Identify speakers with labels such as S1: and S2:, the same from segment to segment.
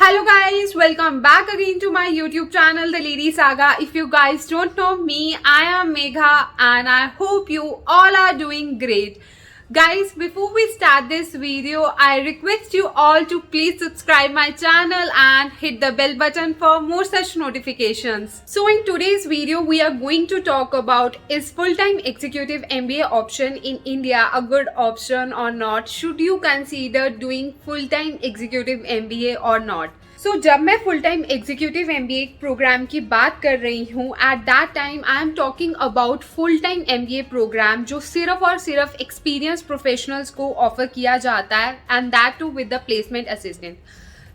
S1: Hello guys, welcome back again to my YouTube channel The Lady Saga. If you guys don't know me, I am Megha and I hope you all are doing great. Guys, before we start this video, I request you all to please subscribe my channel and hit the bell button for more such notifications. So in today's video, we are going to talk about is full-time executive MBA option in India a good option or not? Should you consider doing full-time executive MBA or not? जब मैं full time executive MBA programme की बात कर रही हूँ at that time I am talking about full time MBA programme जो सिर्फ और सिर्फ एक्सपीरियंस प्रोफेशनल्स को ऑफर किया जाता है and that too with the placement assistant.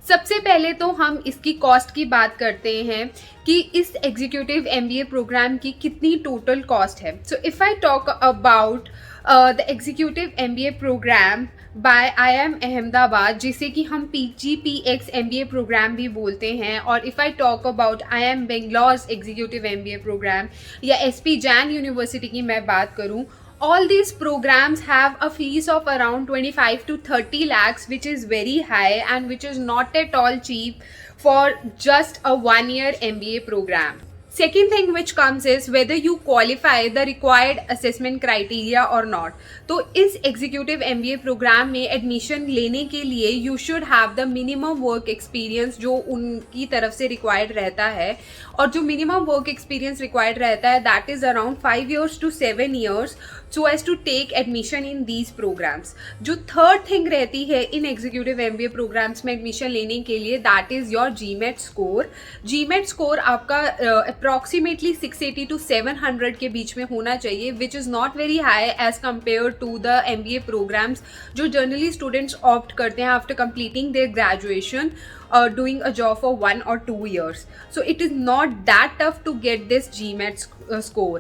S1: सबसे पहले तो हम इसकी कॉस्ट की बात करते हैं कि इस एग्जीक्यूटिव एमबीए प्रोग्राम की कितनी टोटल कॉस्ट है। So if I talk about the executive MBA programme by IIM Ahmedabad, जिसे कि हम PGPX MBA प्रोग्राम भी बोलते हैं, और if I talk about IIM Bangalore executive MBA programme या SP जैन यूनिवर्सिटी की मैं बात करूं, all these programs have a fees of around 25 to 30 lakhs, which is very high and which is not at all cheap for just a 1-year MBA program. Second thing which comes is whether you qualify the required assessment criteria or not. तो इस executive MBA programme में admission लेने के लिए you should have the minimum work experience जो उनकी तरफ से रिक्वायर्ड रहता है, और जो मिनिमम वर्क एक्सपीरियंस रिक्वायर्ड रहता है that is around 5 years to 7 years so as to take admission in these programs. जो थर्ड थिंग रहती है इन एग्जीक्यूटिव MBA प्रोग्राम्स में एडमिशन लेने के लिए that is your GMAT score. GMAT score आपका अप्रॉक्सीमेटली 680 to 700 के बीच में होना चाहिए, which is not very high as compare to the MBA programmes जो जनरली स्टूडेंट्स ऑप्ट करते हैं after completing their graduation doing a job for 1 or 2 years. So it is not that tough to get this GMAT score.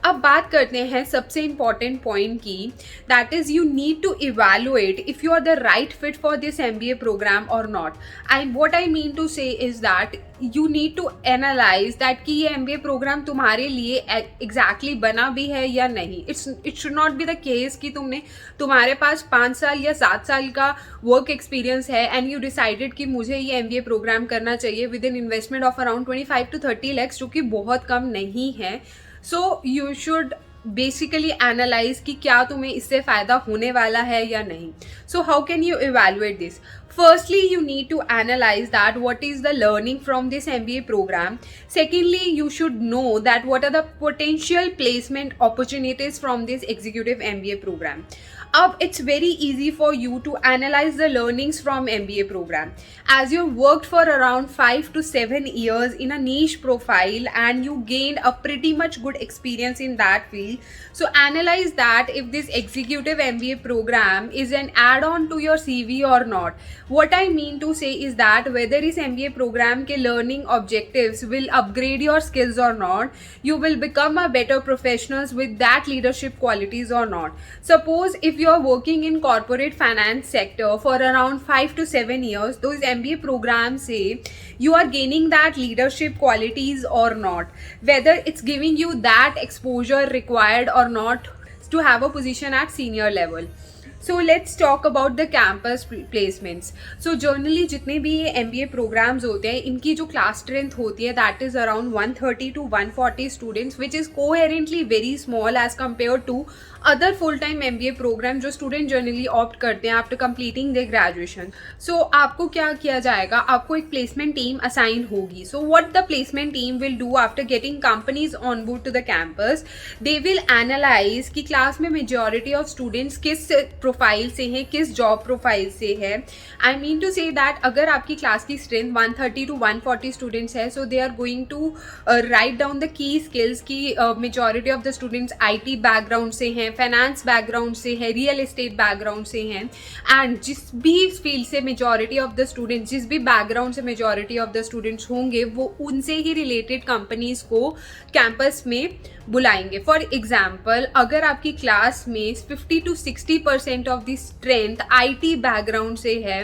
S1: अब बात करते हैं सबसे important point की, that is you need to evaluate if you are the right fit for this MBA program or not. And what I mean to say is that you need to analyze that कि ये MBA program तुम्हारे लिए exactly बना भी है या नहीं. It should not be the case कि तुम्हारे पास 5 साल या 7 साल का work experience है and you decided कि मुझे ये MBA प्रोग्राम करना चाहिए with in investment of around 25 to 30 lakhs, जो कि बहुत कम नहीं है. सो यू शुड बेसिकली एनालाइज कि क्या तुम्हें इससे फ़ायदा होने वाला है या नहीं. So how can you evaluate this? Firstly, you need to analyze that what is the learning from this MBA program. Secondly, you should know that what are the potential placement opportunities from this executive MBA program. It's very easy for you to analyze the learnings from MBA program. As you worked for around 5 to 7 years in a niche profile and you gained a pretty much good experience in that field. So analyze that if this executive MBA program is an add-on to your CV or not. What I mean to say is that whether इस MBA program के learning objectives will upgrade your skills or not, you will become a better professionals with that leadership qualities or not. Suppose if you are working in corporate finance sector for around 5 to 7 years, तो इस MBA program से you are gaining that leadership qualities or not, whether it's giving you that exposure required or not to have a position at senior level. So let's talk about the campus placements. So generally जितने भी ये MBA programmes होते हैं इनकी जो class strength होती है that is around 130 to 140 students, which is coherently very small as compare to other full time MBA programme जो स्टूडेंट जनरली ऑप्ट करते हैं after completing their graduation. So आपको क्या किया जाएगा, आपको एक प्लेसमेंट टीम असाइन होगी. So what the placement team will do after getting companies on board to the campus, they will analyse कि क्लास में मेजॉरिटी ऑफ स्टूडेंट्स किस प्रोफाइल से हैं, किस जॉब प्रोफाइल से है. I mean to say that अगर आपकी क्लास की स्ट्रेंथ 130 to 140 स्टूडेंट्स है, so they are going to write down the key skills की majority of the students IT background से हैं, फाइनेंस बैकग्राउंड से है, रियल एस्टेट बैकग्राउंड से हैं, एंड जिस भी फील्ड से मेजॉरिटी ऑफ द स्टूडेंट्स, जिस भी बैकग्राउंड से मेजॉरिटी ऑफ द स्टूडेंट्स होंगे वो उनसे ही रिलेटेड कंपनीज को कैंपस में बुलाएंगे. फॉर एग्जाम्पल अगर आपकी क्लास में 50 to 60% of the strength IT background से है,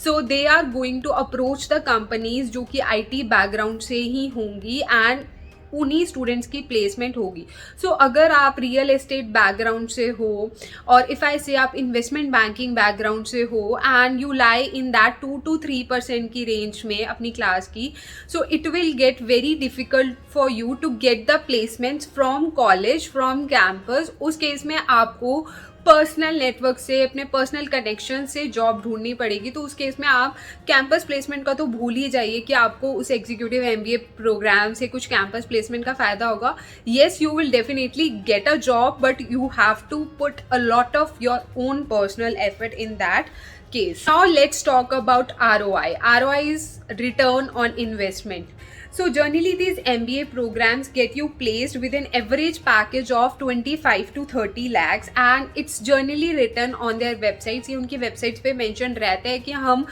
S1: so they are going to approach the companies जो कि IT बैकग्राउंड से ही होंगी, एंड उन्हीं स्टूडेंट्स की प्लेसमेंट होगी. सो अगर आप रियल एस्टेट बैकग्राउंड से हो, और इफ़ आई से आप इन्वेस्टमेंट बैंकिंग बैकग्राउंड से हो, and you lie in that 2 to 3% की रेंज में अपनी क्लास की, so it will get very difficult for you to get the placements from college, from campus. उस केस में आपको पर्सनल नेटवर्क से, अपने पर्सनल कनेक्शन से जॉब ढूंढनी पड़ेगी. तो उस केस में आप कैंपस प्लेसमेंट का तो भूल ही जाइए कि आपको उस एग्जीक्यूटिव एमबीए प्रोग्राम से कुछ कैंपस प्लेसमेंट का फ़ायदा होगा. Yes, you will definitely get a job, but you have to put a lot of your own personal effort in that case. Now let's talk about ROI. ROI is return on investment. So generally these MBA programs get you placed with an average package of 25 to 30 lakhs and it's generally written on their websites. ये उनकी websites पे mention रहता है कि हम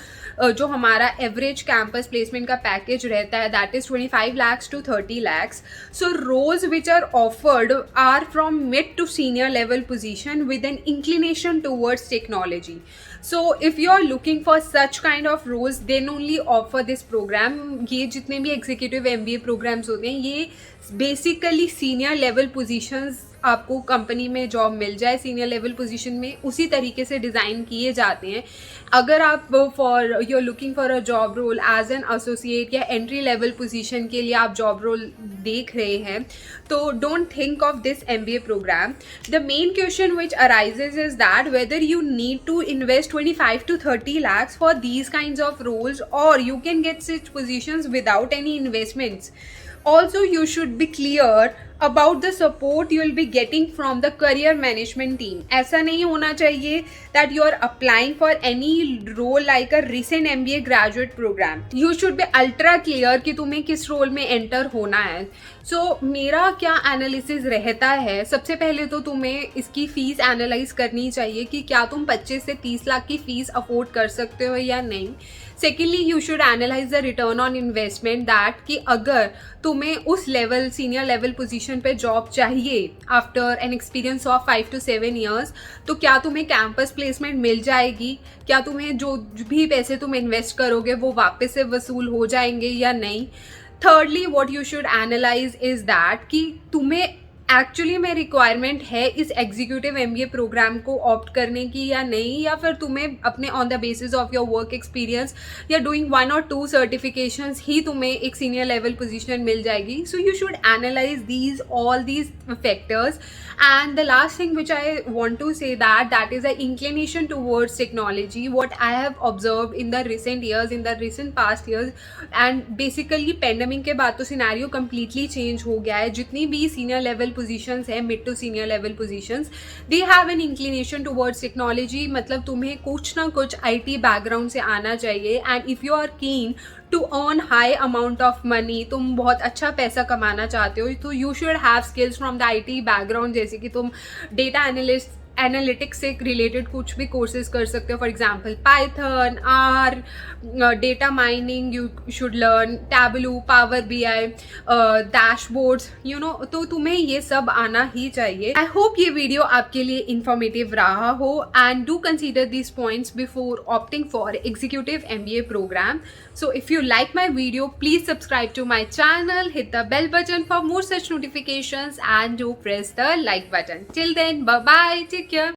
S1: जो हमारा average campus placement का पैकेज रहता है that is 25 lakhs to 30 lakhs. So roles which are offered are from mid to senior level position with an inclination towards technology. So if you are looking for such kind of roles, then only offer this program. ये जितने भी executive MBA programmes होते हैं ये basically senior level positions आपको company में job मिल जाए, senior level position में उसी तरीके से डिज़ाइन किए जाते हैं. अगर आप for you are looking for a job role as an associate या एंट्री लेवल पोजीशन के लिए आप जॉब रोल देख रहे हैं, तो don't think of this MBA programme. The main question which arises is that whether you need to invest 25 to 30 lakhs for these kinds of roles or you can get such positions without any investments. Also, you should be clear about the support you will be getting from the career management team. ऐसा नहीं होना चाहिए that you are applying for any role like a recent MBA graduate program. You should be ultra clear कि तुम्हें किस role में enter होना है. मेरा क्या एनालिसिस रहता है, सबसे पहले तो तुम्हें इसकी फ़ीस एनालाइज करनी चाहिए कि क्या तुम 25 से 30 लाख की फ़ीस अफोर्ड कर सकते हो या नहीं. Secondly, you should analyse the return on investment that कि अगर तुम्हें उस लेवल सीनियर लेवल पोजीशन पे जॉब चाहिए after an experience of 5 to 7 years, तो क्या तुम्हें कैंपस प्लेसमेंट मिल जाएगी, क्या तुम्हें जो भी पैसे तुम इन्वेस्ट करोगे वो वापस से वसूल हो जाएंगे या नहीं. Thirdly, what you should analyse is that कि तुम्हें एक्चुअली में रिक्वायरमेंट है इस एग्जीक्यूटिव MBA प्रोग्राम को ऑप्ट करने की या नहीं, या फिर तुम्हें अपने on the basis of your work experience या डूइंग 1 or 2 सर्टिफिकेशंस ही तुम्हें एक सीनियर लेवल पोजीशन मिल जाएगी. So you should analyse all these factors. And the last thing which I want to say that is the inclination towards technology. What I have observe in the recent years, in the recent past years, and basically pandemic के बाद तो scenario completely change हो गया है. जितनी भी senior level positions है, mid to senior level positions, they have an inclination towards technology. मतलब तुम्हें कुछ ना कुछ IT बैकग्राउंड से आना चाहिए. And if you are keen to earn high amount of money, तुम बहुत अच्छा पैसा कमाना चाहते हो, तो you should have skills from the IT background. जैसे कि तुम डेटा एनालिटिक्स से रिलेटेड कुछ भी कोर्सेज कर सकते हो. For example Python, R, data mining you should learn, tableau, power BI, dashboards, you know, तो तुम्हें ये सब आना ही चाहिए. आई होप ये वीडियो आपके लिए इंफॉर्मेटिव रहा हो and do consider this points before opting for executive MBA programme. So if you like my video, please subscribe to my channel, hit the bell button for more such notifications and do press the like button. Till then, bye bye, take care.